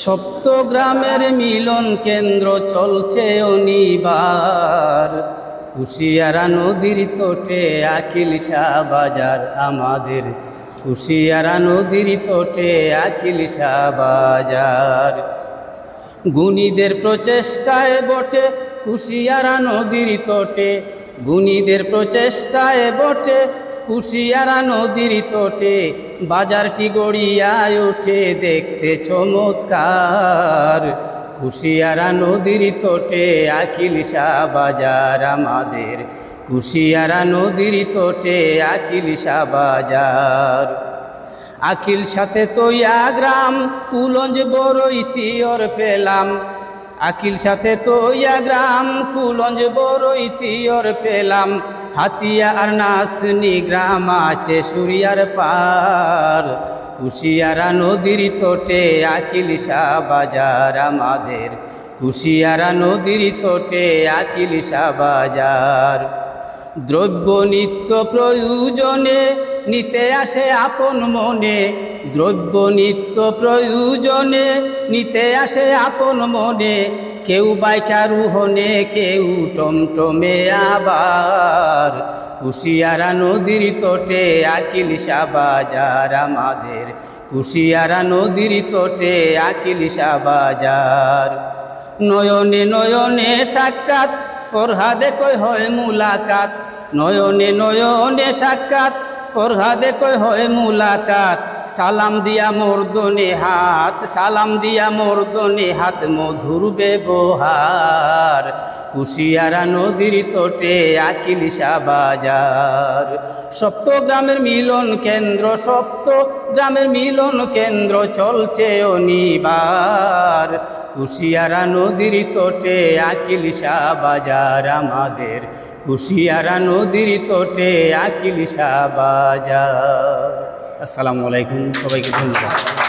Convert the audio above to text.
সপ্তগ্রামের মিলন কেন্দ্র চলছে অনিবার, কুশিয়ারা নদীর তটে আকিল শাহ বাজার আমাদের, কুশিয়ারা নদীর তটে আকিল শাহ বাজার। গুণীদের প্রচেষ্টায় বটে কুশিয়ারা নদীর তটে, গুণীদের প্রচেষ্টায় বটে কুশিয়ারা নদীর তটে, বাজারটি গড়িয়ায় ওঠে দেখতে চমৎকার। কুশিয়ারা নদীর তটে আকিল শাহ বাজার আমাদের, কুশিয়ারা নদীর তটে আকিল শাহ বাজার। আকিল সাথে তৈয়া গ্রাম কুলঞ্জ বড়ই তিয়র পেলাম, আকিল সাথে তৈয়া গ্রাম কুলঞ্জ বড়ই তিয়র পেলাম, হাতিয়া আর নাসনি গ্রাম আছে সুরিয়ার পার। কুশিয়ারা নদীর তটে আকিল শাহ বাজার আমাদের, কুশিয়ারা নদীর তটে আকিল শাহ বাজার। দ্রব্য নিত্য প্রয়োজনে নিতে আসে আপন মনে, দ্রব্য নিত্য প্রয়োজনে নিতে আসে আপন মনে, কেউ বাইকা রুহনে কেউ টমটমে আবার। কুশিয়ারা নদীর তটে আকিল শাহ বাজার আমাদের, কুশিয়ারা নদীর তটে আকিল শাহ বাজার। নয়নে নয়নে সাক্ষাৎ পরহাদে কই হয় মুলাকাত, নয়নে নয়নে সাক্ষাৎ পরহাদে কই হয় মুলাকাত, সালাম দিয়া মর্দনে হাত, সালাম দিয়া মর্দনে হাত, মধুর ব্যবহার। কুশিয়ারা নদীর তটে আকিল শাহ বাজার। সপ্তগ্রামের মিলন কেন্দ্র, সপ্তগ্রামের মিলন কেন্দ্র চলছে অনিবার, কুশিয়ারা নদীর তটে আকিল শাহ বাজার আমাদের, কুশিয়ারা নদীর তটে আকিল শাহ বাজার। আসসালামু আলাইকুম, সবাইকে ধন্যবাদ।